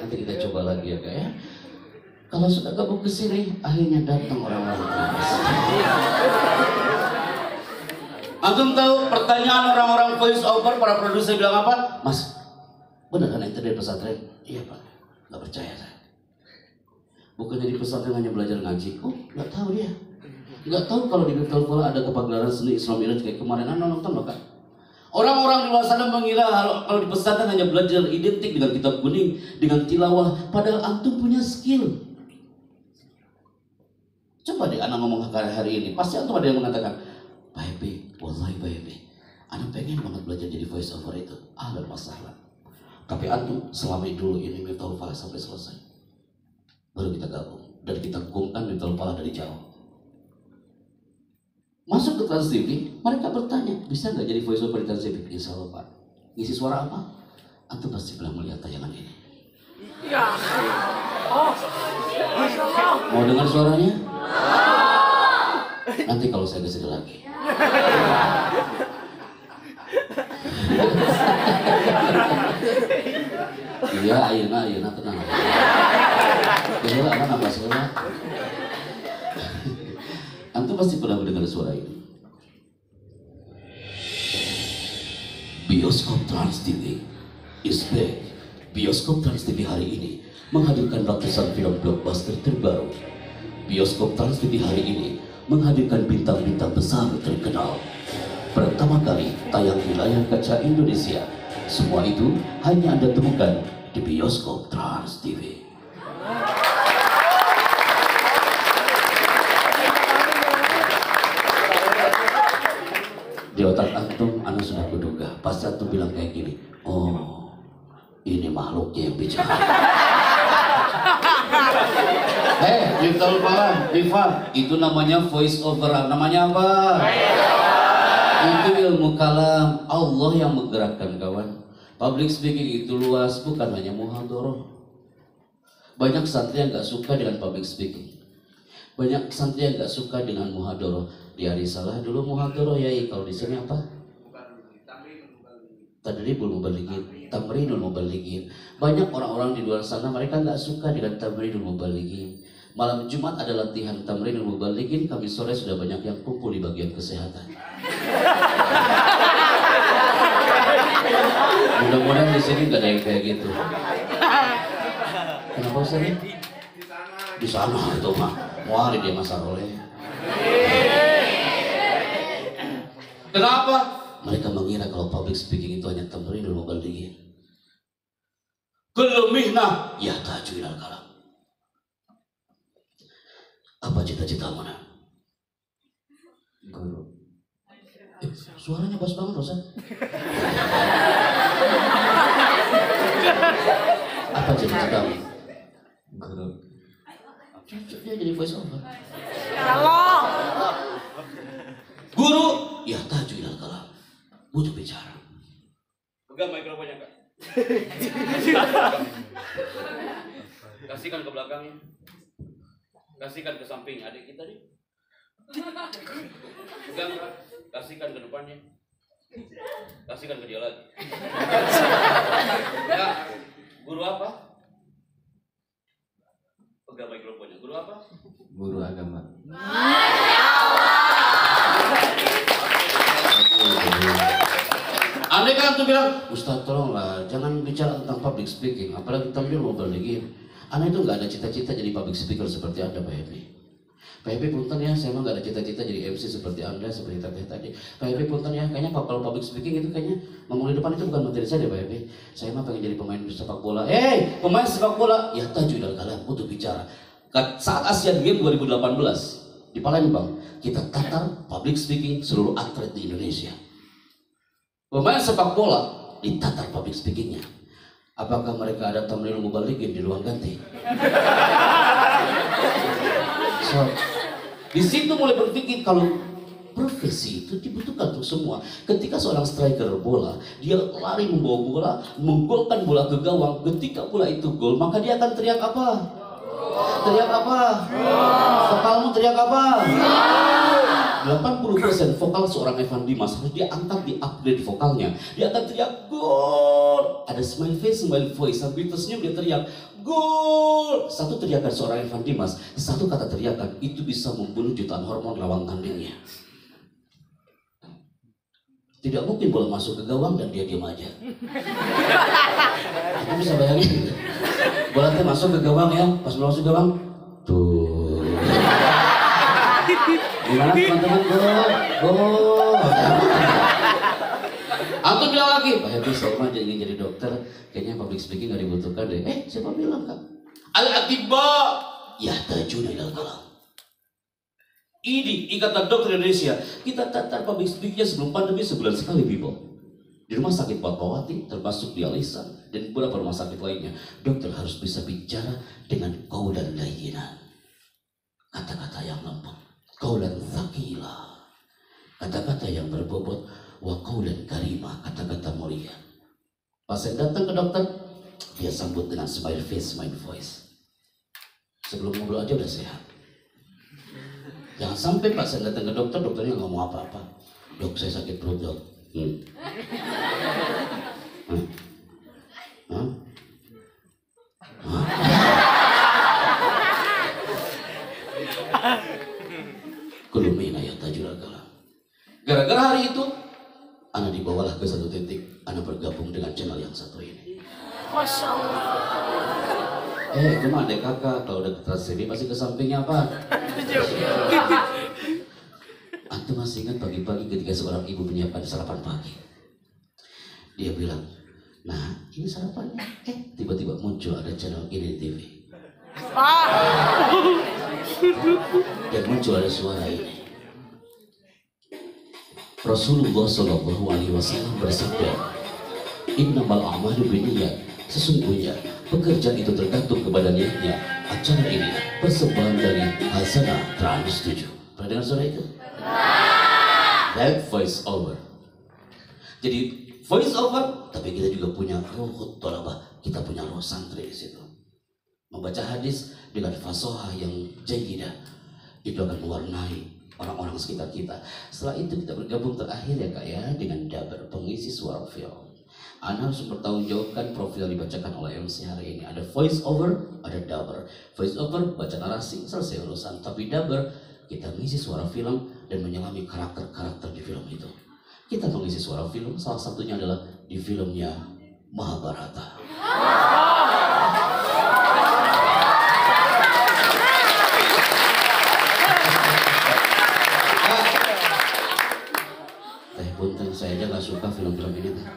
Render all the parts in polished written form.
Nanti kita coba lagi ya Kak ya. Kalau sudah gabung ke sini, akhirnya datang orang-orang terus. Antum tahu pertanyaan orang-orang voice over, para produser bilang apa? Mas, benar kan ente dari pesantren? Iya Pak, nggak percaya saya. Bukan jadi pesantren hanya belajar ngaji. Oh, nggak tahu dia. Nggak tahu kalau di Miftahul Falah ada kepagelaran seni Islam Miraj kayak kemarin nonton loh Kak. Orang-orang di luar sana mengira kalau di pesantren hanya belajar identik dengan kitab kuning, dengan tilawah, padahal antum punya skill. Coba deh anak ngomong hari ini, pasti antum ada yang mengatakan, Pak Happy, wallahi Pak Happy, anak pengen banget belajar jadi voice over itu. Ahlan masalah. Tapi antum selama dulu ini Miftahul Falah sampai selesai. Baru kita gabung dan kita hukumkan Miftahul Falah dari jauh. Masuk ke Trans TV, mereka bertanya, bisa nggak jadi voice over di Trans TV? Insya Allah Pak. Ngisi suara apa? Antum pasti pernah melihat tayangan ini. Ya. Oh. Mau dengar suaranya? Nanti kalau saya kesini lagi. Iya, ayeuna tenang. Iya, anak apa salah? Antum pasti pernah mendengar suara ini. Bioskop Trans TV is back. Bioskop Trans TV hari ini menghadirkan ratusan film blockbuster terbaru. Bioskop Trans TV hari ini menghadirkan bintang-bintang besar terkenal. Pertama kali tayang di layar kaca Indonesia. Semua itu hanya Anda temukan di Bioskop Trans TV. Di otak antum, anda sudah kuduga. Pasti antum bilang kayak gini, oh ini makhluknya yang bicara. Miftahul Falah, Rifa, itu namanya voice over. Namanya apa? Itu ilmu kalam. Allah yang menggerakkan kawan. Public speaking itu luas, bukan hanya muhadharah. Banyak santri yang gak suka dengan public speaking. Banyak santri yang gak suka dengan muhadharah. Di hari salah dulu muhadharah ya, kalau di sini apa? Tadribul mubalighin, tamrinul mubalighin. Banyak orang-orang di luar sana mereka nggak suka dengan tamrinul mubalighin. Malam Jumat ada latihan tamrinul mubalighin, kami sore sudah banyak yang kumpul di bagian kesehatan. Mudah-mudahan di sini nggak ada yang kayak gitu. Kenapa Ustaz? Di sana itu mah, mau hari dia masa oleh. Kenapa? Mereka mengira kalau public speaking itu hanya tamrinul mubalighin. Kullu mihnah yahtaju ilal kalam. Apa cita-citamu nak? Guru. Suaranya bagus banget Rosa. Apa cita-citamu? Guru. Dia jadi voice over. Guru yahtaju ilal kalam. Butuh bicara. Pegang mikrofonnya Kak. Kasihkan ke belakangnya. Kasihkan ke samping adik kita nih. Pegang Kak. Kasihkan ke depannya. Kasihkan ke dia lagi. Kak, guru apa? Pegang mikrofonnya. Guru apa? Guru agama. Andai kan tuh bilang, Ustaz tolonglah jangan bicara tentang public speaking, apalagi tamrinul mubalighin. Anda itu nggak ada cita-cita jadi public speaker seperti Anda Pak Happy. Pak Happy punten ya, saya mah nggak ada cita-cita jadi MC seperti Anda, seperti Teteh tadi. Pak Happy punten ya, kayaknya kalau public speaking itu kayaknya ngomong di depan itu bukan materi saya deh Pak Happy. Saya mah pengen jadi pemain sepak bola. Pemain sepak bola, ya tajudal kalian butuh bicara. Saat Asian Games 2018 di Palembang, kita tatar public speaking seluruh atlet di Indonesia. Pemain sepak bola ditatar public speakingnya. Apakah mereka ada tamrinul mubalighin di ruang ganti? So, di situ mulai berpikir kalau profesi itu dibutuhkan untuk semua. Ketika seorang striker bola, dia lari membawa bola, menggolkan bola ke gawang. Ketika bola itu gol, maka dia akan teriak apa? Teriak apa? Vokalmu teriak apa? 80% vokal seorang Evan Dimas harus dia angkat, di upgrade vokalnya. Dia akan teriak gol, ada smile voice, sambil tersenyum dia teriak gol. Satu teriakan seorang Evan Dimas, satu kata teriakan itu bisa membunuh jutaan hormon lawan tandingnya. Tidak mungkin bola masuk ke gawang dan dia diam aja. Aku bisa bayangin, bola teh masuk ke gawang ya, pas bola masuk ke gawang, tuh. Gimana teman-teman? Gol. Antum bilang lagi, Pak Happy saya mah ingin jadi dokter, kayaknya public speaking gak dibutuhkan deh. Siapa bilang Kak? Al-Atibba yahtajuna ilal kalam. Ini Ikatan Dokter Indonesia, kita tatar public speakingnya sebelum pandemi sebulan sekali, people. Di rumah sakit Fatmawati, termasuk di Alisan dan beberapa rumah sakit lainnya, dokter harus bisa bicara dengan qaulan layyinan, kata-kata yang lembut, qaulan tsaqila, kata-kata yang berbobot, wa qaulan karimah, kata-kata mulia. Pasien datang ke dokter, dia sambut dengan smile face, smile voice. Sebelum ngobrol aja udah sehat. Jangan sampai pasien datang ke dokter, dokternya nggak mau apa-apa. Dok, saya sakit perut, dok. Kulumina ya tajul kalam. Gara-gara hari itu, Ana dibawalah ke satu titik. Ana bergabung dengan channel yang satu ini. Masya Allah. Cuma adek kakak, kalau udah ke Trans TV pasti ke sampingnya apa? Antum masih ingat pagi-pagi ketika seorang ibu menyiapkan sarapan pagi. Dia bilang, nah ini sarapannya. Tiba-tiba muncul ada channel ini di TV. Dan muncul ada suara ini. Rasulullah Shallallahu Alaihi Wasallam bersabda, Innamal a'malu binniyat. Sesungguhnya pekerjaan itu tergantung kepada niatnya. Acara ini persembahan dari Hasanah Trans 7. Pernah dengar suara itu? That voice over. Jadi voice over, tapi kita juga punya ruhut tolabah. Kita punya roh santri di situ. Membaca hadis dengan fasohah yang jayyidah, itu akan mewarnai orang-orang sekitar kita. Setelah itu kita bergabung terakhir ya Kak ya, dengan Dabar, pengisi suara film. Anda harus mempertanggungjawabkan profil yang dibacakan oleh MC hari ini. Ada voice over, ada Dabar. Voice over baca narasi, selesai urusan. Tapi Dabar, kita mengisi suara film dan menyelami karakter-karakter di film itu. Kita mengisi suara film, salah satunya adalah di filmnya Mahabharata. Punten, saya aja gak suka film-film ini teh.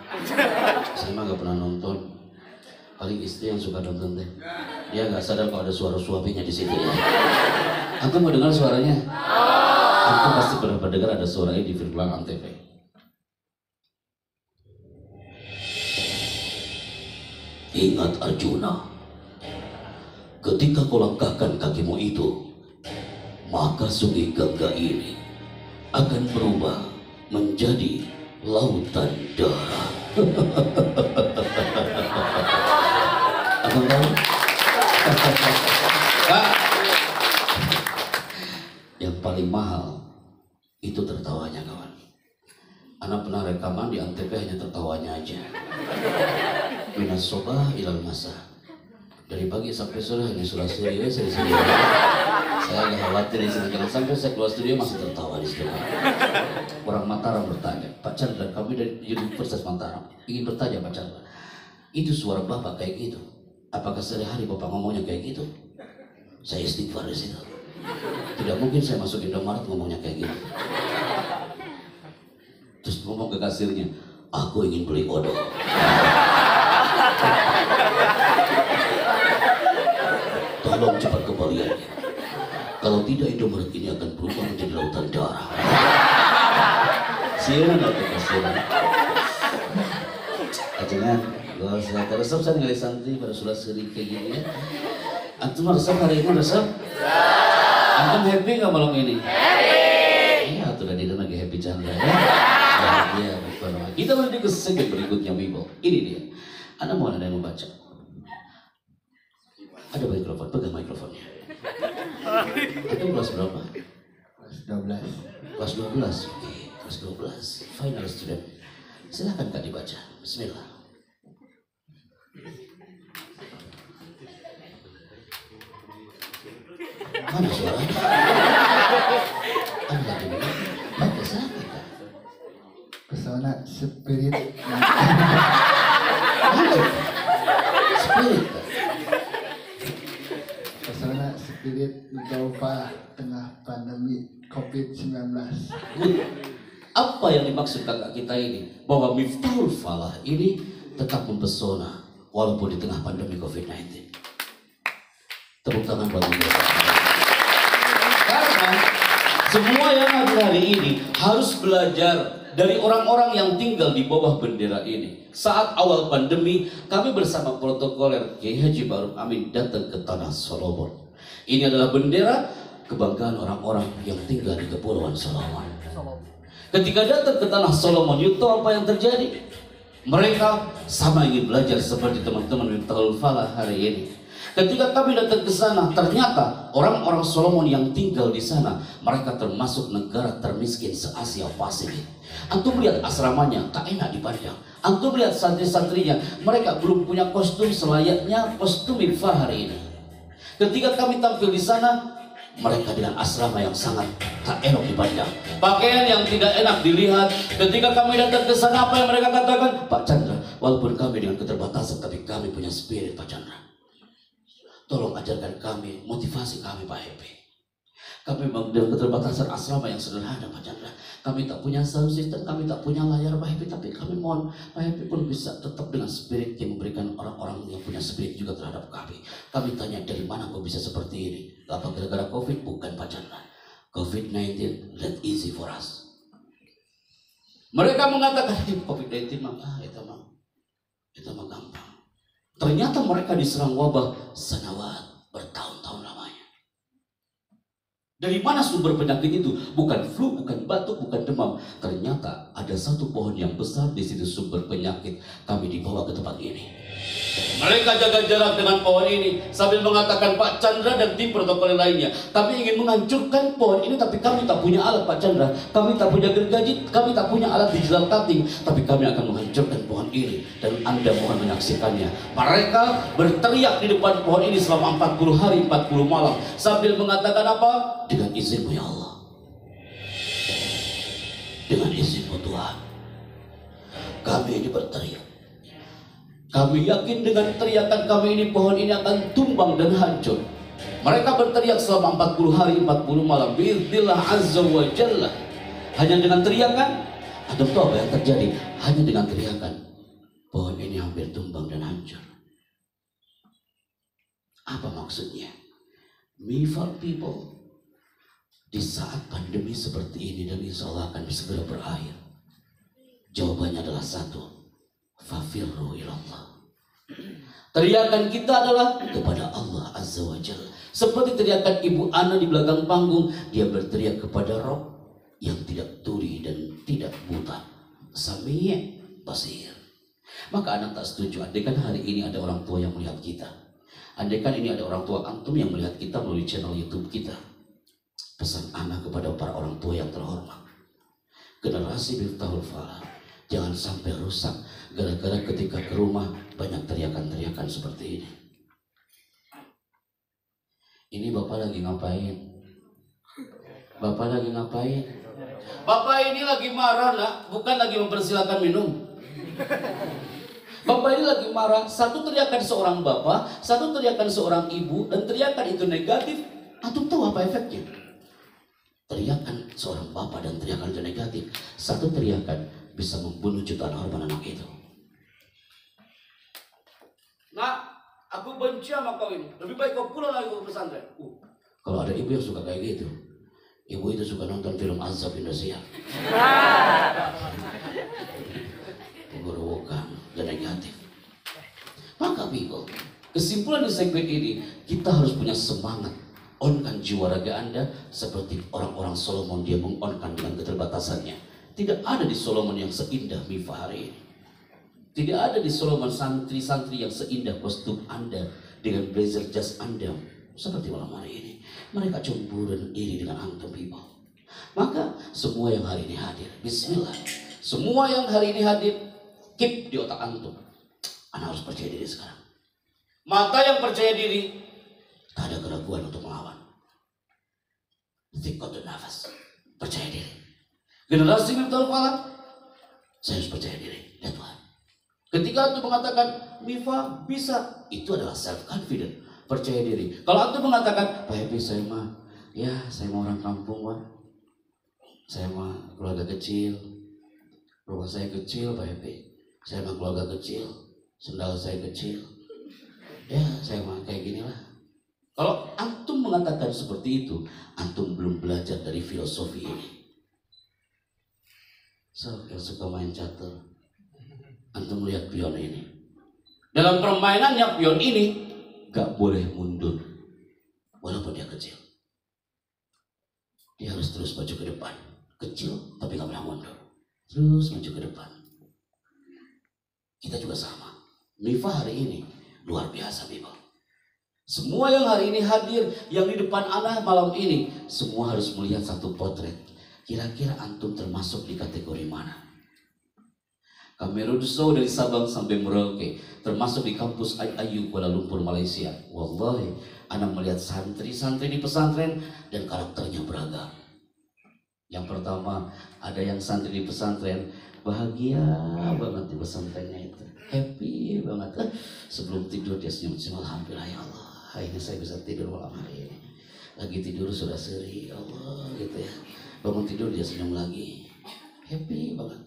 Saya mah gak pernah nonton. Paling istri yang suka nonton teh. Dia gak sadar kalau ada suara suaminya di situ ya. Antum mau dengar suaranya? Antum pasti pernah dengar ada suaranya di film Antv. Ingat Arjuna, ketika kau langkahkan kakimu itu, maka sungai Gangga ini akan berubah menjadi lautan darah. Abang tahu? Yang paling mahal itu tertawanya kawan. Anak pernah rekaman di Antv hanya tertawanya aja. Minas sobah ilal masa. Dari pagi sampai sore hanya sulah-sulah sendiri. Saya agak khawatir di sini, jangan sampai saya keluar studio masih tertawa di studio. Orang Mataram bertanya, Pak Chandra, kami dari Universitas Mataram ingin bertanya Pak Chandra, itu suara Bapak kayak gitu, apakah sehari-hari Bapak ngomongnya kayak gitu? Saya istighfar di situ. Tidak mungkin saya masuk Indomaret ngomongnya kayak gitu. Terus ngomong ke kasirnya, aku ingin beli odol. Tolong cepat kembaliannya. Kalau tidak, Indomaret ini akan berubah menjadi lautan darah. Siaran atau kasihan? Ajangan, gak usah resep, saya ngali santri pada sudah sering kayak gini ya. Antum resep hari ini resep? Antum happy nggak malam ini? Happy. Iya, tuh tadi lagi happy Chandra ya. Bahagia, bukan. Kita menuju ke segmen berikutnya, Wibo. Ini dia. Anda mau ada yang membaca? Ada mikrofon, pegang mikrofonnya. Itu kelas berapa? Kelas 12. Oke, kelas 12. Final student. Silakan Kak dibaca. Bismillah. Mana suaranya? Anda dulu. Baca silakan Kak. Pesona spirit Spirit Kak. pesona spirit Miftahul tengah pandemi COVID-19. Apa yang dimaksud kakak kita ini? Bahwa Miftahul Falah ini tetap mempesona walaupun di tengah pandemi COVID-19. Tepuk tangan bagi dia. Karena semua yang ada hari ini harus belajar dari orang-orang yang tinggal di bawah bendera ini. Saat awal pandemi, kami bersama protokoler Kiai Haji Ma'ruf Amin datang ke Tanah Solomon. Ini adalah bendera kebanggaan orang-orang yang tinggal di Kepulauan Solomon. Ketika datang ke Tanah Solomon, you tahu apa yang terjadi? Mereka sama ingin belajar seperti teman-teman Miftahul Falah hari ini. Ketika kami datang ke sana, ternyata orang-orang Solomon yang tinggal di sana, mereka termasuk negara termiskin se-Asia Pasifik. Antum lihat asramanya, tak enak dipandang. Antum lihat santri-santrinya, mereka belum punya kostum selayaknya kostum Miftah hari ini. Ketika kami tampil di sana, mereka dengan asrama yang sangat tak enak dipandang, pakaian yang tidak enak dilihat. Ketika kami datang ke sana, apa yang mereka katakan? Pak Chandra, walaupun kami dengan keterbatasan, tapi kami punya spirit Pak Chandra. Tolong ajarkan kami, motivasi kami Pak Happy. Kami memang dengan keterbatasan asrama yang sederhana Pak Chandra. Kami tak punya sound system, kami tak punya layar Pak Happy, tapi kami mohon Pak Happy pun bisa tetap dengan spirit yang memberikan orang-orang yang punya spirit juga terhadap kami. Kami tanya, dari mana kau bisa seperti ini? Apa gara-gara COVID? Bukan Pak Chandra. COVID-19 let easy for us. Mereka mengatakan COVID-19 mah itu mah gampang. Ternyata mereka diserang wabah sanawat bertahun-tahun lamanya. Dari mana sumber penyakit itu? Bukan flu, bukan batuk, bukan demam. Ternyata ada satu pohon yang besar di situ sumber penyakit. Kami dibawa ke tempat ini. Mereka jaga jarak dengan pohon ini sambil mengatakan, Pak Chandra dan tim protokol lainnya, kami ingin menghancurkan pohon ini, tapi kami tak punya alat Pak Chandra. Kami tak punya gergaji, kami tak punya alat digital cutting, tapi kami akan menghancurkan pohon ini dan Anda mohon menyaksikannya. Mereka berteriak di depan pohon ini selama 40 hari 40 malam sambil mengatakan apa? Dengan izinmu ya Allah, dengan izinmu Tuhan, kami ini berteriak. Kami yakin dengan teriakan kami ini pohon ini akan tumbang dan hancur. Mereka berteriak selama 40 hari 40 malam bi'idznillah azza wa jalla. Hanya dengan teriakan, atau tahu apa yang terjadi? Hanya dengan teriakan, pohon ini hampir tumbang dan hancur. Apa maksudnya? Miftahul people, di saat pandemi seperti ini dan insya Allah akan segera berakhir, jawabannya adalah satu, fafirru ilallah. Teriakan kita adalah kepada Allah Azza wa Jalla. Seperti teriakan Ibu Ana di belakang panggung, dia berteriak kepada Rob yang tidak tuli dan tidak buta, Sami' Basir. Maka anak tak setuju andaikan hari ini ada orang tua yang melihat kita, andaikan ini ada orang tua antum yang melihat kita melalui channel YouTube kita. Pesan anak kepada para orang tua yang terhormat, generasi Miftahul Falah jangan sampai rusak gara-gara ketika ke rumah banyak teriakan-teriakan seperti ini. Ini Bapak lagi ngapain? Bapak lagi ngapain? Bapak ini lagi marah nak, bukan lagi mempersilakan minum. Bapak ini lagi marah. Satu teriakan seorang bapak, satu teriakan seorang ibu, dan teriakan itu negatif. Antum tahu apa efeknya? Teriakan seorang bapak dan teriakan itu negatif. Satu teriakan bisa membunuh jutaan korban anak itu. Nah, aku benci sama kau ini. Lebih baik kau pulang lagi ke pesantren. Kalau ada ibu yang suka kayak gitu, ibu itu suka nonton film azab Indonesia. Penggerowokan dan negatif. Maka people, kesimpulan di segmen ini, kita harus punya semangat. Onkan jiwa raga Anda seperti orang-orang Solomon, dia mengonkan dengan keterbatasannya. Tidak ada di Solomon yang seindah Miftah hari ini. Tidak ada di Solomon santri-santri yang seindah kostum Anda dengan blazer jas Anda seperti malam hari ini. Mereka cemburu dan iri dengan antum people. Maka semua yang hari ini hadir, bismillah. Semua yang hari ini hadir, keep di otak antum. Anda harus percaya diri sekarang. Mata yang percaya diri, tak ada keraguan untuk melawan. Thiqatun nafas, percaya diri. Generasi Miftahul Falak, saya harus percaya diri. Ya Tuhan. Ketika antum mengatakan Mifa bisa, itu adalah self confident, percaya diri. Kalau antum mengatakan Pak Happy, saya mah orang kampung, Pak. Saya mah keluarga kecil, rumah saya kecil, Pak Happy. Saya mah keluarga kecil, sendal saya kecil. Ya, saya mah kayak gini lah. Kalau antum mengatakan seperti itu, antum belum belajar dari filosofi ini. So, yang suka main catur, antum lihat pion ini. Dalam permainannya pion ini gak boleh mundur, walaupun dia kecil. Dia harus terus maju ke depan. Kecil tapi gak boleh mundur. Terus maju ke depan. Kita juga sama. Mifa hari ini luar biasa, Mifa. Semua yang hari ini hadir, yang di depan anak malam ini, semua harus melihat satu potret. Kira-kira antum termasuk di kategori mana? Kamerudso dari Sabang sampai Merauke, termasuk di kampus Ayu Kuala Lumpur, Malaysia. Wallahi, anak melihat santri-santri di pesantren dan karakternya beragam. Yang pertama, ada yang santri di pesantren bahagia banget di pesantrennya itu, happy banget. Sebelum tidur dia senyum-senyum, alhamdulillah ya Allah, hari ini saya bisa tidur malam hari ini. Lagi tidur sudah seri, ya Allah gitu ya. Bangun tidur dia senyum lagi, happy banget.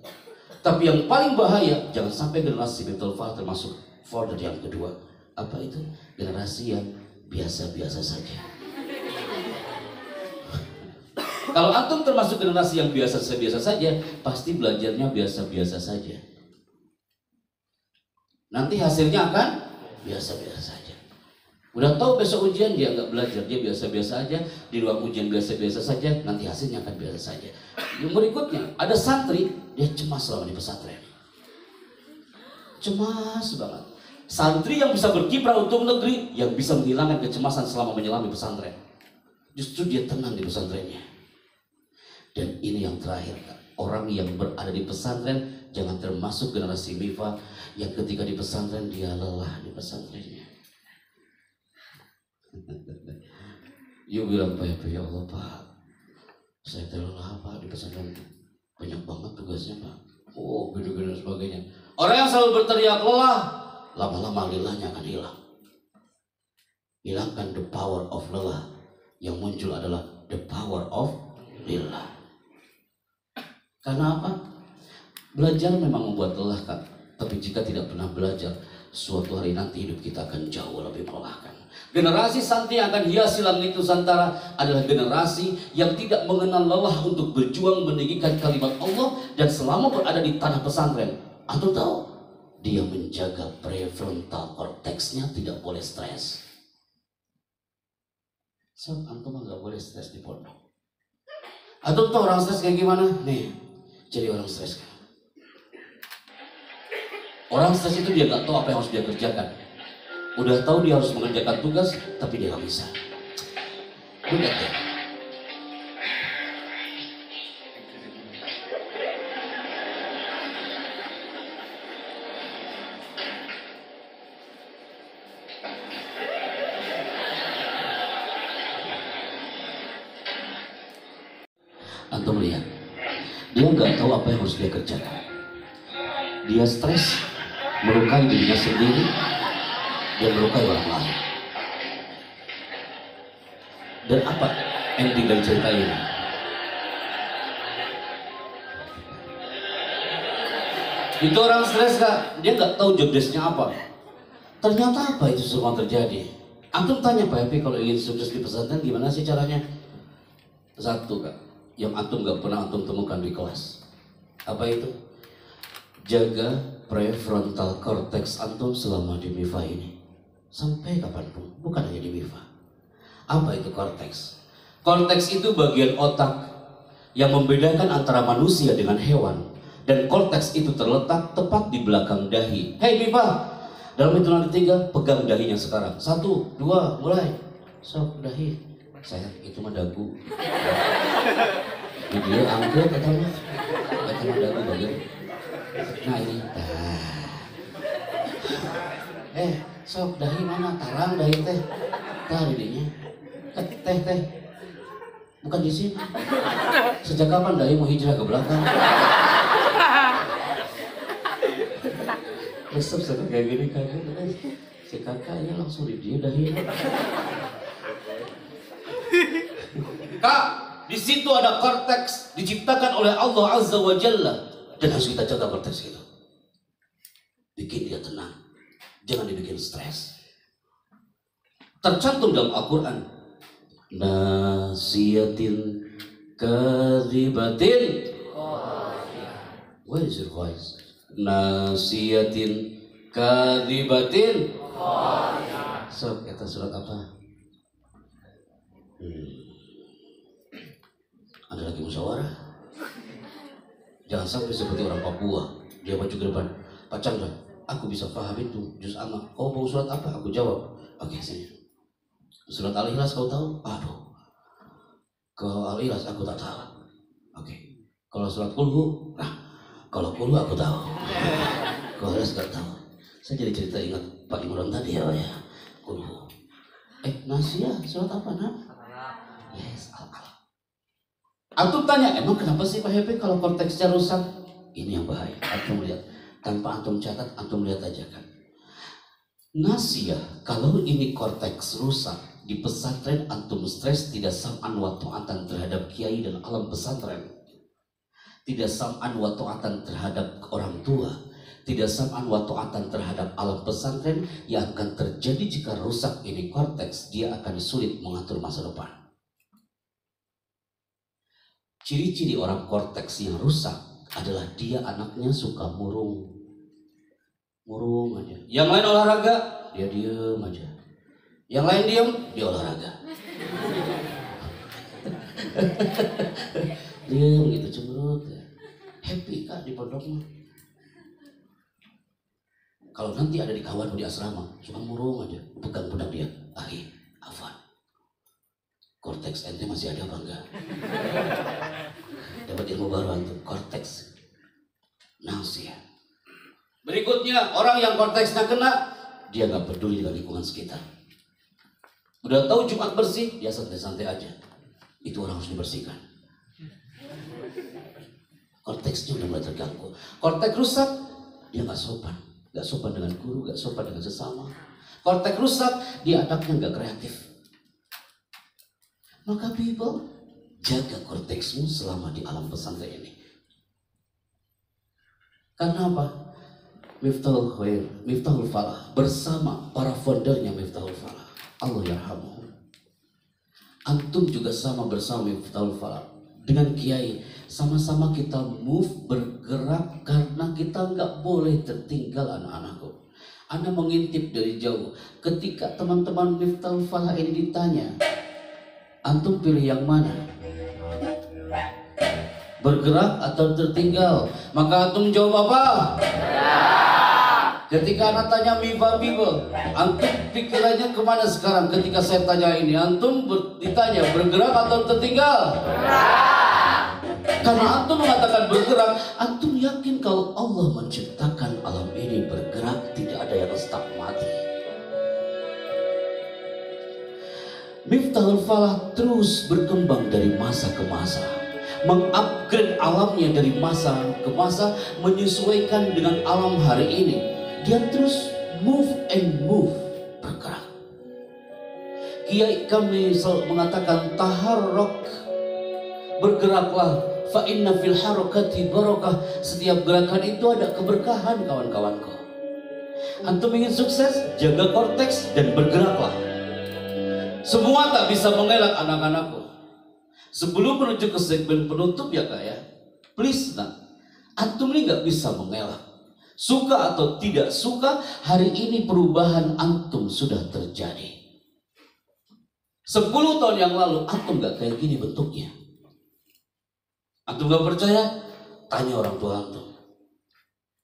Tapi yang paling bahaya, jangan sampai generasi Miftahul Falak termasuk folder yang kedua. Apa itu? Generasi yang biasa-biasa saja. Kalau antum termasuk generasi yang biasa-biasa saja, pasti belajarnya biasa-biasa saja. Nanti hasilnya akan biasa-biasa saja. Udah tahu besok ujian dia nggak belajar, dia biasa-biasa aja. Di ruang ujian biasa-biasa saja, nanti hasilnya akan biasa saja. Yang berikutnya, ada santri, dia cemas selama di pesantren. Cemas banget. Santri yang bisa berkiprah untuk negeri, yang bisa menghilangkan kecemasan selama menyelami pesantren. Justru dia tenang di pesantrennya. Dan ini yang terakhir, orang yang berada di pesantren jangan termasuk generasi Mifa yang ketika di pesantren dia lelah di pesantrennya. You bilang Pak, ya Allah Pak, saya terlelah Pak di pesantren, banyak banget tugasnya Pak. Oh, gini-gini dan sebagainya. Orang yang selalu berteriak lelah, lama-lama lelahnya akan hilang. Hilangkan the power of lelah, yang muncul adalah the power of lillah. Karena apa? Belajar memang membuat lelah kan, tapi jika tidak pernah belajar, suatu hari nanti hidup kita akan jauh lebih melelahkan. Generasi santri yang akan hiasi langit Nusantara adalah generasi yang tidak mengenal lelah untuk berjuang meninggikan kalimat Allah, dan selama berada di tanah pesantren, antum tahu, dia menjaga prefrontal cortexnya tidak boleh stres. So, antum nggak boleh stres di pondok. Antum tahu orang stres kayak gimana? Nih, jadi orang stres kan. Orang stres itu dia nggak tahu apa yang harus dia kerjakan. Udah tahu dia harus mengerjakan tugas, tapi dia nggak bisa. Lihat ya. Antum lihat, dia nggak tahu apa yang harus dia kerjakan. Dia stres, melukai dirinya sendiri, dia melukai orang lain. Dan apa ending dari cerita ini? Itu orang stres Kak, dia nggak tahu job desk-nya apa. Ternyata apa itu semua terjadi? Antum tanya Pak Happy, kalau ingin sukses di pesantren gimana sih caranya? Satu Kak, yang antum nggak pernah antum temukan di kelas. Apa itu? Jaga prefrontal cortex antum selama di MIFA ini. Sampai kapanpun, bukan hanya di MIFA. Apa itu cortex? Cortex itu bagian otak yang membedakan antara manusia dengan hewan. Dan cortex itu terletak tepat di belakang dahi. Hei MIFA, dalam hitungan ketiga, pegang dahinya sekarang. 1, 2, mulai. Sok dahi. Saya itu mah dagu. Video angkat atau mah? Atau ada apa bagian? Nah ini, sok dahi mana? Tarang dahi teh. Tah didinya. Teh. Bukan di sini. Sejak kapan dahi mau hijrah ke belakang? Resep saya kayak gini kaget. Si kakaknya langsung di dia dahi. Kak, di situ ada korteks diciptakan oleh Allah Azza wa Jalla dan harus kita jaga korteks itu. Bikin dia tenang, jangan dibikin stres. Tercantum dalam Al-Quran, nasiyatin kadhibatin. Where is your voice? Nasiyatin kadhibatin. So, kata surat apa? Ada lagi musyawarah. Jangan sampai seperti orang Papua, dia maju ke depan. Pak Chandra, aku bisa paham itu juz amma. Kau mau surat apa? Aku jawab. Oke, sini. Surat Al-Ikhlas kau tahu? Aduh. Kalau Al-Ikhlas aku tak tahu. Oke. Kalau surat Kulhu, kalau Kulhu aku tahu. Kalau Al-Ikhlas tak tahu. Saya jadi cerita ingat Pak Imran tadi ya. Kulhu. Nasiyah, surat apa nak? Yes, Al-Alaq. Antum tanya, emang kenapa sih Pak Happy kalau konteksnya rusak? Ini yang bahaya. Antum lihat, tanpa antum catat, antum lihat aja kan. Nasiyah, kalau ini korteks rusak di pesantren, antum stres, tidak sam'an wa ta'atan terhadap kiai dan alam pesantren, tidak sam'an wa ta'atan terhadap orang tua, tidak sam'an wa ta'atan terhadap alam pesantren. Yang akan terjadi jika rusak ini korteks, dia akan sulit mengatur masa depan. Ciri-ciri orang korteks yang rusak adalah dia anaknya suka murung aja. Yang lain olahraga, dia diem aja. Yang lain diem, dia olahraga. Diem gitu, cemberut. Happy kak di pondoknya. Kalau nanti ada di kawan di asrama, suka murung aja, pegang pundak dia. Afan. Korteks ente masih ada apa enggak? Dapat ilmu baru antum, korteks nasiyah. Berikutnya, orang yang korteksnya kena, dia nggak peduli dengan lingkungan sekitar. Udah tahu Jumat bersih, dia santai-santai aja. Itu orang harus dibersihkan. Korteksnya udah mulai terganggu. Korteks rusak, dia nggak sopan. Nggak sopan dengan guru, nggak sopan dengan sesama. Korteks rusak, dia anaknya nggak kreatif. Maka people, jaga korteksmu selama di alam pesantren ini. Karena apa? Miftahul Khair, Miftahul Falah bersama para foundernya Miftahul Falah, Allah yarhamuhum. Antum juga sama bersama Miftahul Falah dengan kiai, sama-sama kita move, bergerak, karena kita nggak boleh tertinggal anak-anakku. Anda mengintip dari jauh. Ketika teman-teman Miftahul Falah ini ditanya, antum pilih yang mana? Bergerak atau tertinggal? Maka antum jawab apa? Ketika anak tanya Biba, antum pikirannya kemana sekarang? Ketika saya tanya ini, antum ditanya bergerak atau tertinggal? Karena antum mengatakan bergerak, antum yakin kalau Allah menciptakan alam ini bergerak, tidak ada yang stuck mati. Miftahul Falah terus berkembang dari masa ke masa, mengupgrade alamnya dari masa ke masa, menyesuaikan dengan alam hari ini. Dia terus move, bergerak. Kiai kami selalu mengatakan taharrok, bergeraklah, fa inna fil harakati barakah. Setiap gerakan itu ada keberkahan, kawan-kawanku. Antum ingin sukses, jaga korteks dan bergeraklah. Semua tak bisa mengelak anak-anakku. Sebelum menuju ke segmen penutup ya kak ya, please antum ini nggak bisa mengelak. Suka atau tidak suka, hari ini perubahan antum sudah terjadi. 10 tahun yang lalu antum nggak kayak gini bentuknya. Antum nggak percaya? Tanya orang tua antum.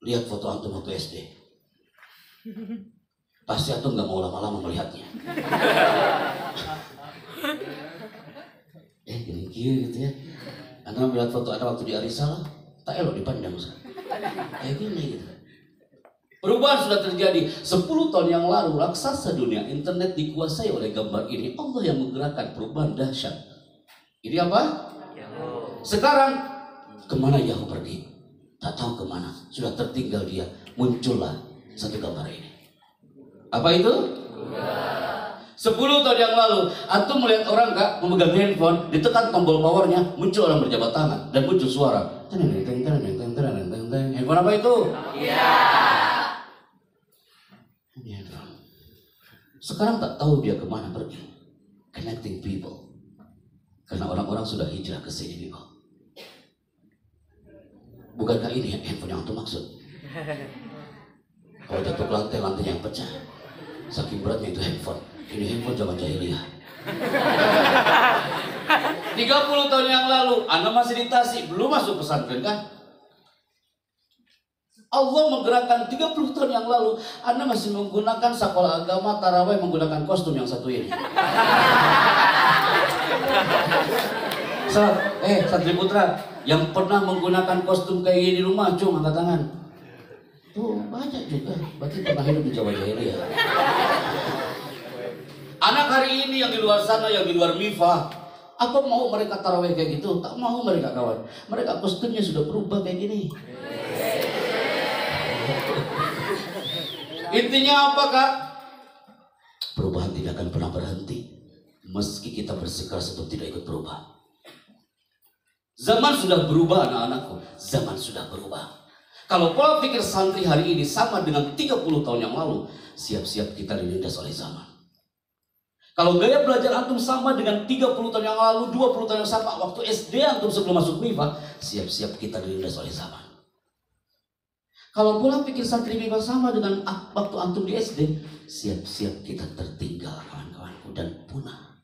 Lihat foto antum waktu SD. Pasti antum nggak mau lama-lama melihatnya. Gini gitu ya. Anda melihat foto Anda waktu di Arisala, tak elok dipandang. Kayak gini gitu. Perubahan sudah terjadi. 10 tahun yang lalu raksasa dunia internet dikuasai oleh gambar ini. Allah yang menggerakkan perubahan dahsyat. Ini apa? Sekarang kemana Yahoo pergi? Tak tahu kemana. Sudah tertinggal dia. Muncullah satu gambar ini. Apa itu? 10 tahun yang lalu antum melihat orang gak memegang handphone, ditekan tombol powernya, muncul orang berjabat tangan dan muncul suara. Handphone apa itu? Sekarang tak tahu dia kemana pergi. Connecting people. Karena orang-orang sudah hijrah ke sini, people. Bukankah ini handphone yang antum maksud? Kalau jatuh ke lantai, lantainya yang pecah. Saking beratnya itu handphone. Ini handphone zaman jahiliyah. 30 tahun yang lalu, Anda masih di Tasik, belum masuk pesantren kan? Allah menggerakkan 30 tahun yang lalu, Anda masih menggunakan sekolah agama tarawih menggunakan kostum yang satu ini. Santri putra yang pernah menggunakan kostum kayak gini di rumah, cuma angkat tangan. Tuh banyak juga, berarti pernah hidup di Jawa jahiliyah. Anak hari ini yang di luar sana, yang di luar MIFA, apa mau mereka tarawih kayak gitu? Tak mau mereka, kawan. Mereka kostumnya sudah berubah kayak gini. Intinya apa, Kak? Perubahan tidak akan pernah berhenti meski kita bersikeras untuk tidak ikut berubah. Zaman sudah berubah, anak-anakku. Zaman sudah berubah. Kalau pola pikir santri hari ini sama dengan 30 tahun yang lalu, siap-siap kita dilindas oleh zaman. Kalau gaya belajar antum sama dengan 30 tahun yang lalu, 20 tahun yang sama waktu SD antum sebelum masuk MIFA, siap-siap kita dilindas oleh zaman. Kalau pola pikir santri MIFA sama dengan waktu antum di SD, siap-siap kita tertinggal, kawan-kawanku, dan punah.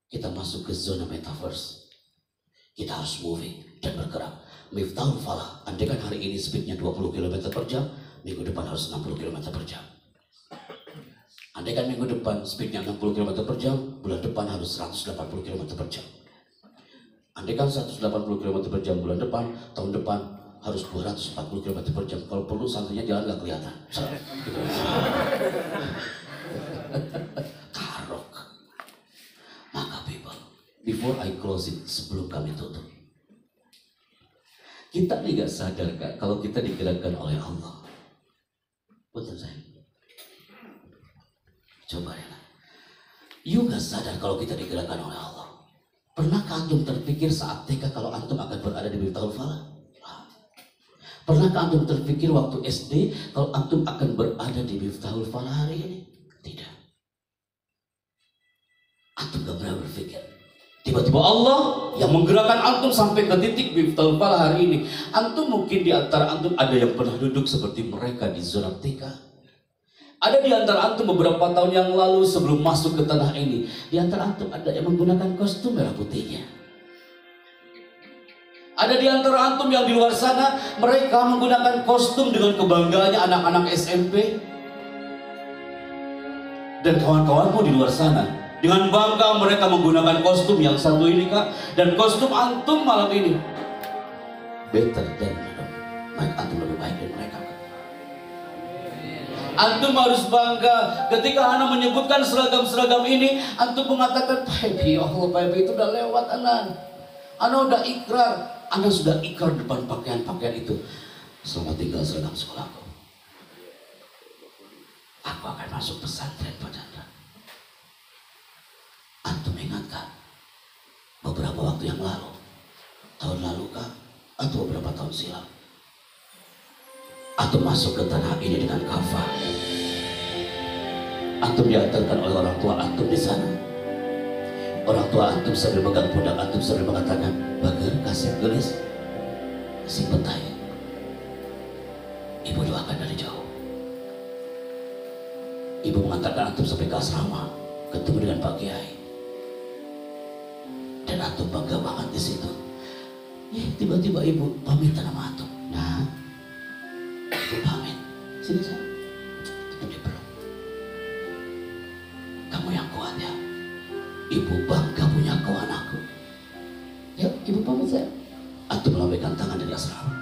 Kita masuk ke zona metaverse. Kita harus moving dan bergerak. Miftahul Falah, andai kan hari ini speednya 20 km per jam, minggu depan harus 60 km per jam. Andai kan minggu depan speednya 60 km per jam, bulan depan harus 180 km per jam. Andai kan 180 km per jam bulan depan, tahun depan harus 240 km per jam. Kalau perlu santrinya jalan gak kelihatan. Karok. Maka people, before I close it, sebelum kami tutup, kita nih gak sadar, Kak, kalau kita digerakkan oleh Allah. Betul saya. Coba ya. You gak sadar kalau kita digerakkan oleh Allah. Pernahkah antum terpikir saat TK kalau antum akan berada di Miftahul Falah? Pernahkah antum terpikir waktu SD kalau antum akan berada di Miftahul Falah hari ini? Tidak. Antum gak pernah berpikir. Tiba-tiba Allah yang menggerakkan antum sampai ke titik Miftahul Falah hari ini. Antum mungkin di antara antum ada yang pernah duduk seperti mereka di zona TK. Ada di antara antum beberapa tahun yang lalu sebelum masuk ke tanah ini. Di antara antum ada yang menggunakan kostum merah putihnya. Ada di antara antum yang di luar sana, mereka menggunakan kostum dengan kebanggaannya anak-anak SMP. Dan kawan-kawanmu di luar sana, dengan bangga mereka menggunakan kostum yang satu ini, Kak. Dan kostum antum malam ini better than mereka. Antum lebih baik dari mereka, Kak. Antum harus bangga ketika anak menyebutkan seragam-seragam ini. Antum mengatakan, Baby, Allah, Baby itu udah lewat, anak. Anak udah ikrar. Anda sudah ikrar depan pakaian-pakaian itu. Selamat tinggal seragam sekolahku. Aku akan masuk pesantren pada Anda. Antum ingatkah beberapa waktu yang lalu, tahun lalu kah, atau beberapa tahun silam, antum masuk ke tanah ini dengan kafah. Antum diantarkan oleh orang tua antum di sana. Orang tua antum sambil megang pundak antum sambil mengatakan, Bager, kasih gelis, kasih petai. Ibu doakan dari jauh. Ibu mengantarkan antum sampai ke asrama, ketemu dengan Pak Kiai. Dan antum bangga banget di situ. Tiba-tiba ibu pamit sama antum. Nah, ibu pamit. Sini saya. Itu dipeluk. Kamu yang kuat ya. Ibu bangga punya kau anakku. Ya, ibu pamit saya. Antum melambaikan tangan dari asrama.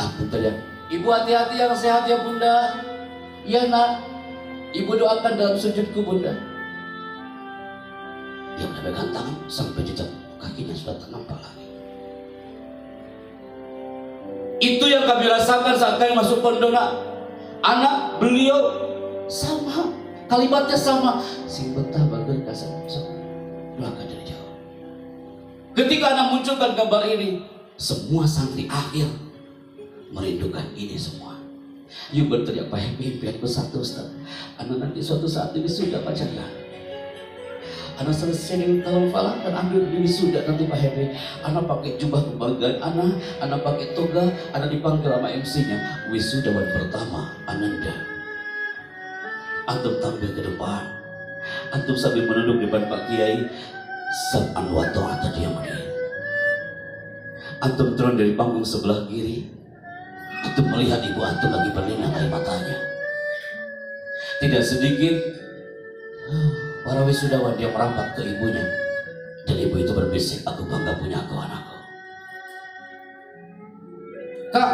Antum teriak, ibu hati-hati yang sehat ya bunda. Iya nak, ibu doakan dalam sujudku bunda. Dia melambaikan tangan sampai jejak kakinya sudah tak nampak lagi. Itu yang kami rasakan saat kami masuk pondok nak. Anak beliau sama, kalimatnya sama. Sing betah bagai kasar doakan dari jauh. Ketika anak munculkan kabar ini, semua santri akhir merindukan ini semua. Yuk berteriak, Pak Happy, impianku satu Ustaz. Anak nanti suatu saat ini sudah Pak Chandra. Anak selesai dengan tahun falah dan ambil diri sudah nanti Pak Happy. Anak pakai jubah kebanggaan anak pakai toga, anak dipanggil sama MC-nya. Wisudawan pertama, Ananda. Antum tampil ke depan. Antum sambil menunduk depan Pak Kiai. Sab'an wa ta'ata dia menir. Antum turun dari panggung sebelah kiri. Antum melihat ibu antum lagi berlinang air matanya. Tidak sedikit para wisudawan dia merapat ke ibunya. Dan ibu itu berbisik, aku bangga punya kau anakku. Kak,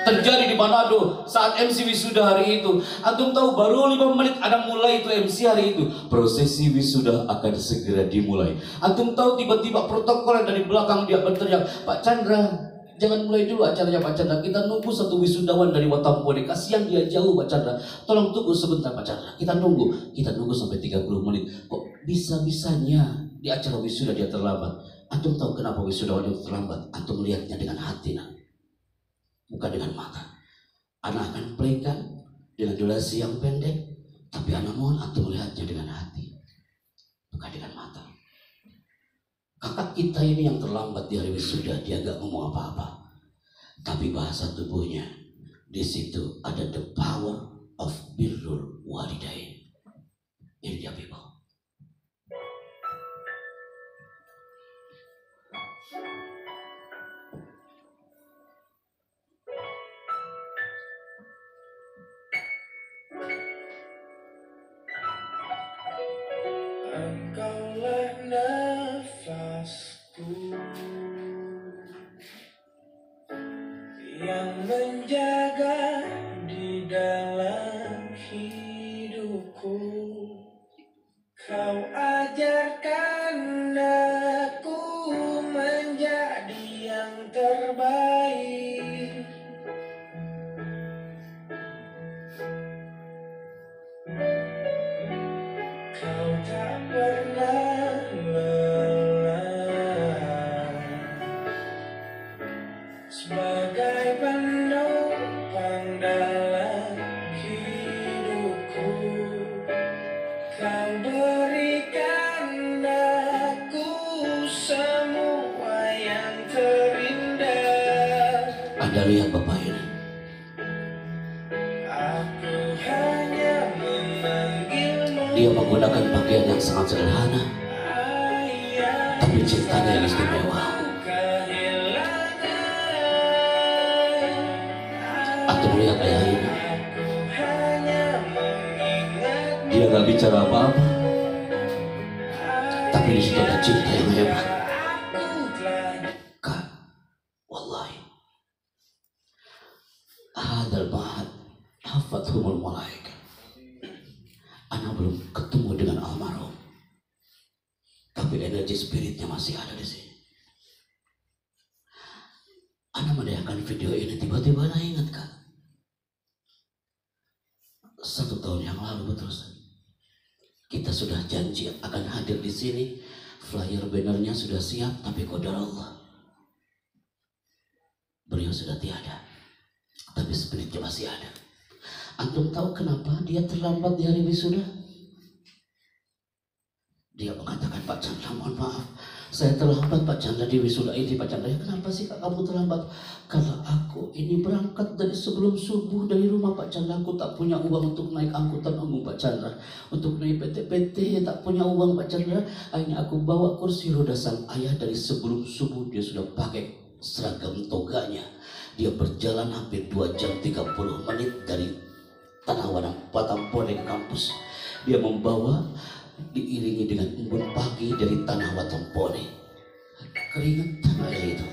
terjadi di Manado saat MC wisuda hari itu. Antum tahu baru 5 menit ada mulai itu MC hari itu. Prosesi wisuda akan segera dimulai. Antum tahu tiba-tiba protokol dari belakang dia berteriak, Pak Chandra, jangan mulai dulu acaranya Pak Chandra. Kita nunggu satu wisudawan dari Watampone. Kasihan dia jauh Pak Chandra. Tolong tunggu sebentar Pak Chandra. Kita nunggu sampai 30 menit. Kok bisa-bisanya di acara wisuda dia terlambat? Antum tahu kenapa wisudawan itu terlambat? Antum melihatnya dengan hati nak. Bukan dengan mata. Anak akan playkan dengan durasi yang pendek, tapi anak mohon antum melihatnya dengan hati, bukan dengan mata. Kakak kita ini yang terlambat di hari wisuda, dia gak ngomong apa-apa, tapi bahasa tubuhnya di situ ada the power of birrul walidain. Ini dia people. Engkaulah nafasku yang menjaga di dalam hidupku. Kau ajarkan aku menjadi yang terbaik. Kau tak pernah lelah sebagai penopang dalam hidupku. Kau berikan aku semua yang terindah. Anda lihat Bapak ini. Aku hanya memanggilmu. Dia menggunakan pakaian yang sangat sederhana, tapi cintanya yang istimewa. Atau melihat ayah ini, dia gak bicara apa-apa, tapi di situ ada cinta yang hebat. Kak, wallahi, hadal ma'ad hafathumul malaika. Anak belum ketemu dengan almarhum, tapi energi spiritnya masih ada di sini. Anak menayangkan video ini, tiba-tiba anak ingat Kak, 1 tahun yang lalu betul Ustaz, kita sudah janji akan hadir di sini, flyer bannernya sudah siap, tapi qadar Allah, beliau sudah tiada, tapi spiritnya masih ada. Antum tahu kenapa dia terlambat di hari wisuda? Dia mengatakan, Pak Chandra, mohon maaf, saya terlambat Pak Chandra di wisuda ini. Pak Chandra, ya kenapa sih Kak kamu terlambat? Karena aku ini berangkat dari sebelum subuh dari rumah Pak Chandra. Aku tak punya uang untuk naik angkutan umum Pak Chandra, untuk naik PT-PT tak punya uang Pak Chandra. Akhirnya aku bawa kursi roda sang ayah dari sebelum subuh. Dia sudah pakai seragam toganya. Dia berjalan hampir 2 jam 30 menit dari Tanah Watampone ke kampus. Dia membawa, diiringi dengan embun pagi dari Tanah Watampone. Keringetan ayah itu.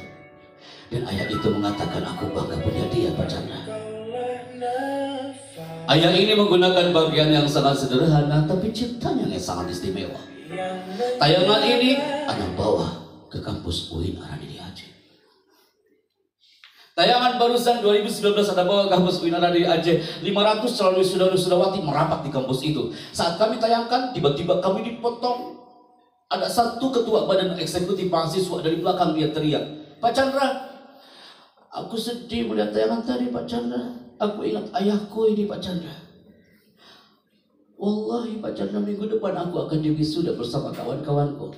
Dan ayah itu mengatakan, aku bangga punya dia, Pak Chandra. Ayah ini menggunakan bagian yang sangat sederhana, tapi ciptanya yang sangat istimewa. Tayangan ini anak bawa ke kampus UIN Arani di Aceh. Tayangan barusan 2019 ada bawa kampus UIN Arani di Aceh. 500 calon wisudawan-wisudawati merapat di kampus itu. Saat kami tayangkan, tiba-tiba kami dipotong. Ada satu ketua badan eksekutif mahasiswa dari belakang, dia teriak, Pak Chandra, aku sedih melihat tayangan tadi, Pak Chandra. Aku ingat ayahku ini, Pak Chandra. Wallahi, Pak Chandra, minggu depan aku akan diwisuda bersama kawan-kawanku.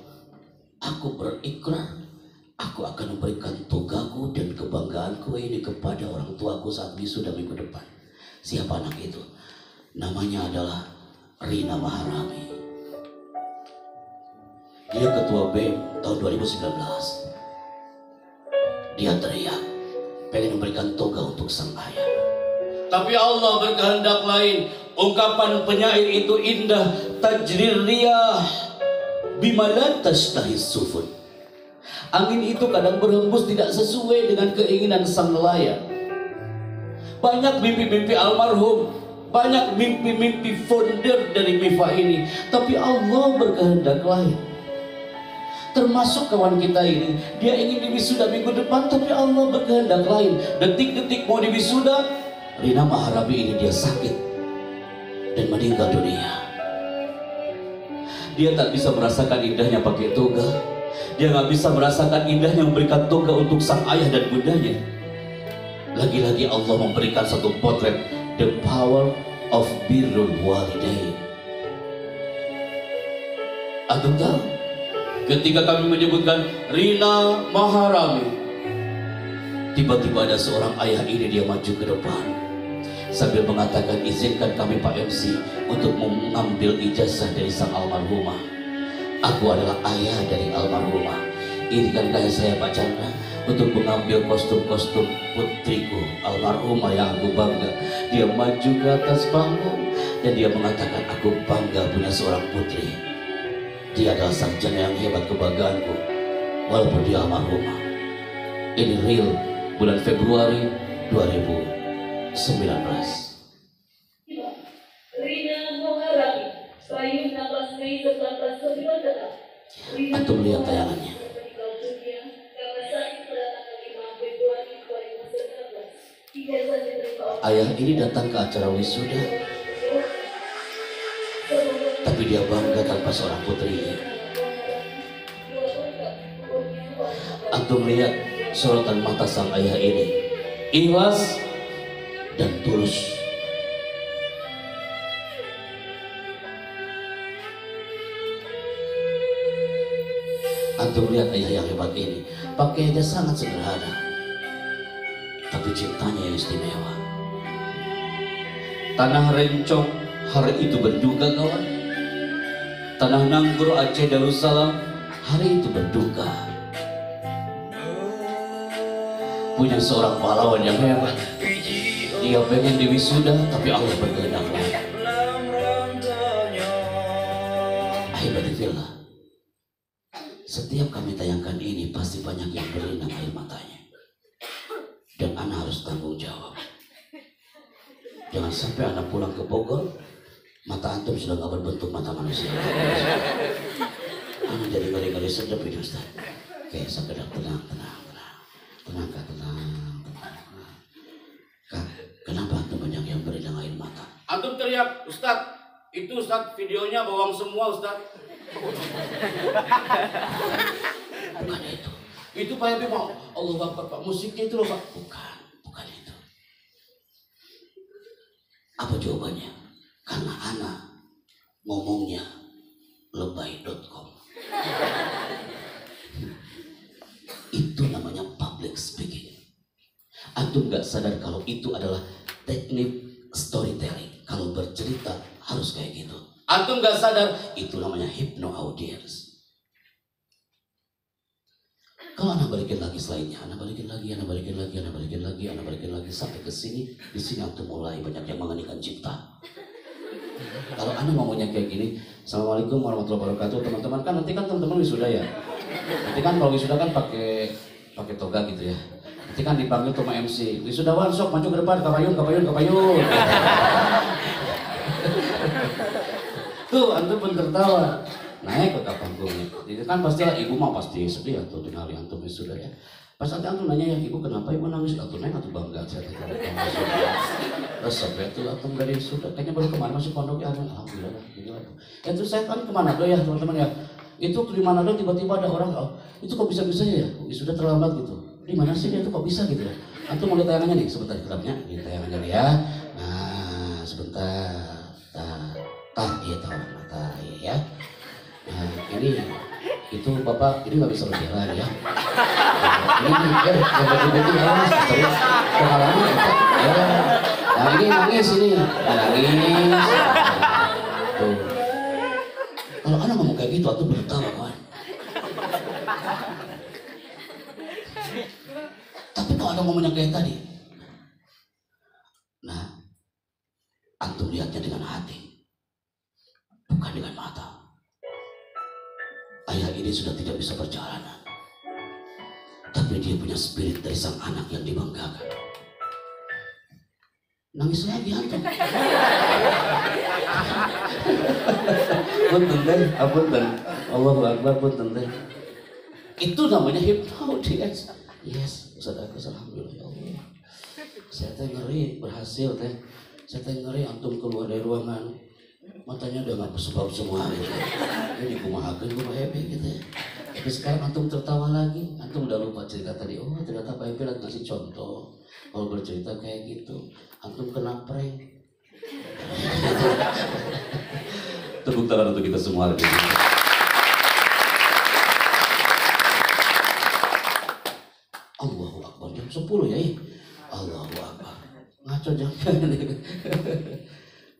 Aku berikrar, aku akan memberikan tugaku dan kebanggaanku ini kepada orang tuaku saat wisuda minggu depan. Siapa anak itu? Namanya adalah Rina Maharami. Dia ketua BEM tahun 2019. Dia teriak, pengen memberikan toga untuk sang ayah. Tapi Allah berkehendak lain. Ungkapan penyair itu indah. Tajrir riyah bima la tashtahis sufun. Angin itu kadang berhembus tidak sesuai dengan keinginan sang nelayan. Banyak mimpi-mimpi almarhum, banyak mimpi-mimpi founder dari MIFA ini, tapi Allah berkehendak lain. Termasuk kawan kita ini, dia ingin diwisuda minggu depan, tapi Allah berkehendak lain. Detik-detik mau diwisuda, Rina Maharami ini dia sakit dan meninggal dunia. Dia tak bisa merasakan indahnya pakai toga. Dia nggak bisa merasakan indahnya memberikan toga untuk sang ayah dan bundanya. Lagi-lagi Allah memberikan satu potret, the power of birrul walidain. Antum tahu? Ketika kami menyebutkan Rina Maharami, tiba-tiba ada seorang ayah ini, dia maju ke depan sambil mengatakan, izinkan kami Pak MC untuk mengambil ijazah dari sang almarhumah. Aku adalah ayah dari almarhumah. Izinkan saya Pak Chandra untuk mengambil kostum-kostum putriku almarhumah yang aku bangga. Dia maju ke atas panggung dan dia mengatakan, aku bangga punya seorang putri. Dia adalah sarjana yang hebat, kebanggaanku, walaupun dia almarhumah. Ini real, bulan Februari 2019. Rina Maharami, Payung 16 Mei 1995. Antum lihat tayangannya. Meninggal dunia karena sakit pada tanggal 5 Februari 2019. Ijazah diterima oleh Ayah ini datang ke acara wisuda, tapi dia bangga tanpa seorang putrinya. Antum lihat sorotan mata sang ayah ini, ikhlas dan tulus. Antum lihat ayah yang hebat ini, pakaiannya sangat sederhana, tapi cintanya yang istimewa. Tanah Rencong hari itu berduka, kawan. Tanah Nanggur Aceh Darussalam hari itu berduka. Punya seorang pahlawan yang hebat. Dia pengen diwisuda, tapi Allah berkehendak lain. Ahibatifillah, setiap kami tayangkan ini pasti banyak yang berlinang air matanya. Dan anak harus tanggung jawab. Jangan sampai anak pulang ke Bogor, mata antum sudah gak berbentuk mata manusia. Anak jadi ngeri-ngeri sedap ini Ustaz. Oke, sekedar tenang. Tenang Kak, tenang. Kak, kenapa antum banyak yang berlinang air mata? Antum teriak, Ustaz, itu Ustaz videonya bawang semua Ustaz. Bukan itu. Itu Pak Habib mau, Allah Akbar Pak, musiknya itu loh Pak. Bukan itu. Apa jawabannya? Karena anak ngomongnya lebay.com. Itu namanya public speaking. Antum gak sadar kalau itu adalah teknik storytelling. Kalau bercerita harus kayak gitu. Antum gak sadar itu namanya hypno audience. Kalau anak balikin lagi slide-nya, anak balikin lagi sampai ke sini. Di sini antum mulai banyak yang mengeningkan cipta. Kalau anak ngomongnya kayak gini, Assalamualaikum warahmatullahi wabarakatuh, teman-teman, kan nanti kan teman-teman wisuda ya. Nanti kan kalau wisuda kan pakai toga gitu ya. Nanti kan dipanggil sama MC, wisudawan sok maju ke depan, kapayun. Tuh antum pun tertawa, naik ke panggungnya. Itu kan pastilah ibu mah pasti sedih atau dengar antum wisuda ya. Pas nanti antum nanya ya, ibu kenapa ibu nangis? Antum naik atau bangga saya kata terus sampai itu antum dari wisuda, kayaknya baru kemarin masih pondok ya, alhamdulillah lah. Ya terus saya kan kemana tuh ya teman-teman ya? Itu di Manado tiba-tiba ada orang, oh, itu kok bisa-bisanya ya? Wisuda terlambat gitu. Di mana sih dia tuh kok bisa gitu ya? Antum mau lihat tayangannya nih, sebentar gelapnya, ini tayangannya nih ya. Nah, sebentar. Iya tahu mata ya. Nah, ini itu bapak ini nggak bisa berjalan ya. Ini ya, betul ya, terus pengalaman ya. Nah ini nangis ini, nangis. Tuh. Kalau anak ngomong kayak gitu, aku bertawa kawan. Tapi kalau ada ngomongnya kayak tadi, nah, antum lihatnya dengan hati, bukan dengan mata. Ayah ini sudah tidak bisa perjalanan, tapi dia punya spirit dari sang anak yang dibanggakan. Nangis lagi antum. Punten teh, apunten. Allahu Akbar punten teh. Itu namanya hipnotis. Yes, Ustaz Agus alhamdulillah ya Allah. Saya teh ngeri berhasil teh. Saya teh ngeri antum keluar dari ruangan. Matanya udah nggak bersebab semua gitu. Ini kumahakeun kumaha happy gitu ya. Tapi sekarang antum tertawa lagi. Antum udah lupa cerita tadi. Oh ternyata Pak Happy lagi ngasih contoh. Kalau bercerita kayak gitu, antum kena prank. Tepuk tangan untuk kita semua hari ini. Allahu Akbar jam 10 ya. Allahu Akbar. Ngaco jangan.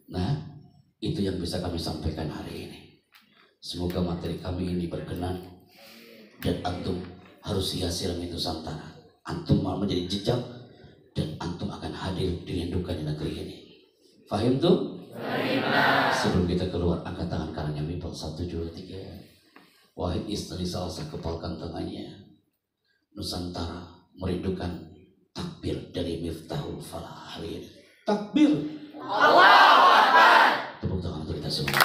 Nah, itu yang bisa kami sampaikan hari ini. Semoga materi kami ini berkenan dan antum harus hiasi langit Nusantara. Antum mau menjadi jejak dan antum akan hadir dirindukan di negeri ini. Fahim tuh? Sebelum kita keluar, angkat tangan kanannya people 1, 2, 3. Wahid istri salsa kepalkan tangannya. Nusantara merindukan takbir dari Miftahul Falah hari ini. Takbir. Allahu Akbar. Tepuk tangan untuk kita semua.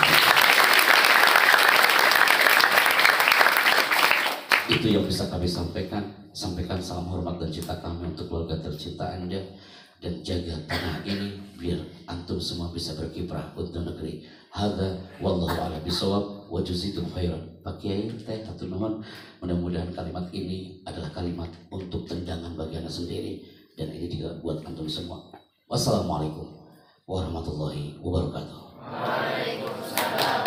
Itu yang bisa kami sampaikan. Sampaikan salam hormat dan cinta kami untuk keluarga tercinta Anda. Dan jaga tanah ini biar antum semua bisa berkiprah untuk negeri. Hadza wallahu a'lam bishawab wa jazakum khairan. Pak Kiai teh hatur nuhun. Mudah-mudahan kalimat ini adalah kalimat untuk tendangan bagi anda sendiri dan ini juga buat antum semua. Wassalamualaikum warahmatullahi wabarakatuh. Waalaikumsalam.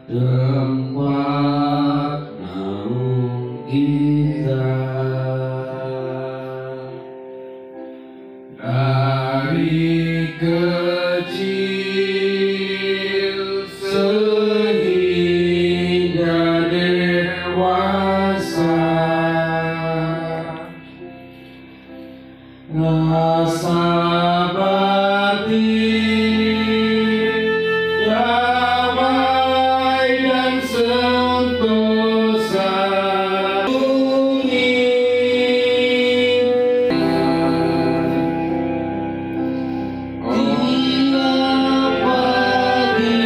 Tempat naung kita dari kecil sehingga dewasa, rasa batin damai dan sentosa bunyi tiap pagi.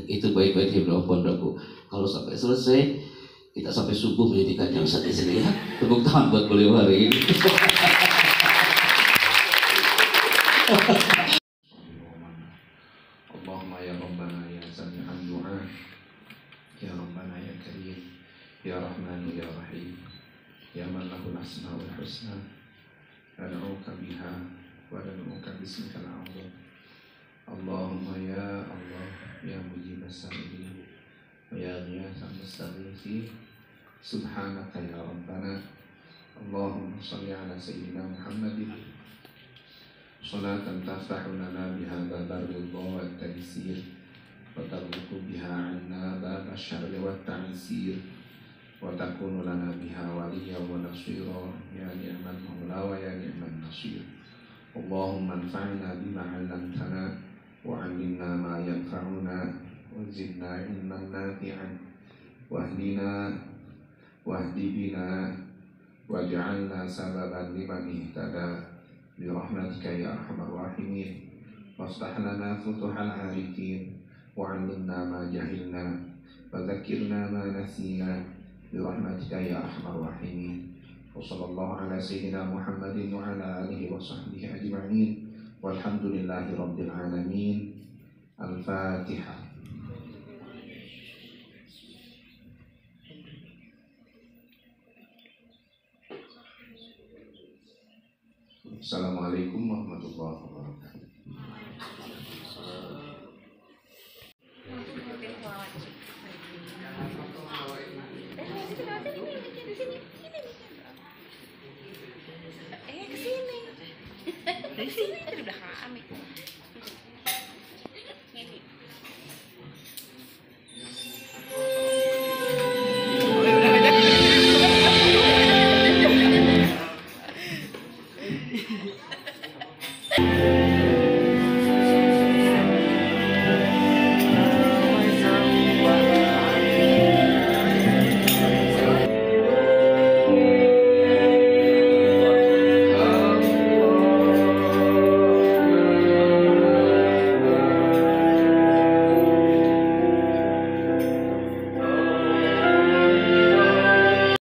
Itu baik-baik di bawah pondokku. Kalau sampai selesai kita sampai subuh menjadikan yang satu sini ya. Tepuk tangan buat beliau hari ini. Allahumma ya Rabbana ya sami'an du'a, ya Rabbana ya Karim, ya Rahman ya Rahim, ya man lahul asma'ul husna, nad'uka biha wa nad'uka bismikal a'zam. Allahumma ya Allah ya mujibas sa'ilin wa ya ghiyasal mustaghithin, subhanaka ya Rabbana. Allahumma shalli ala sayyidina Muhammadin salatan taftahu lana biha babal ridha wat taysir wa tarzuqu biha 'anna babasy syarri wat ta'sir وتكون لنا بها وليا ونصيرا يا نعم المولى ويا نعم النصير. اللهم انفعنا بما علمتنا وعلمنا ما ينفعنا وزدنا علما نافعا واهدنا واهد بنا واجعلنا سببا لمن اهتدى برحمتك يا ارحم الراحمين. وافتح لنا فتوح العارفين وعلمنا ما جهلنا وذكرنا ما نسينا برحمتك يا ارحم الراحمين. وصلى الله على سيدنا محمد وعلى اله وصحبه اجمعين والحمد لله رب العالمين. الفاتحة. Assalamualaikum warahmatullahi wabarakatuh. Kesini.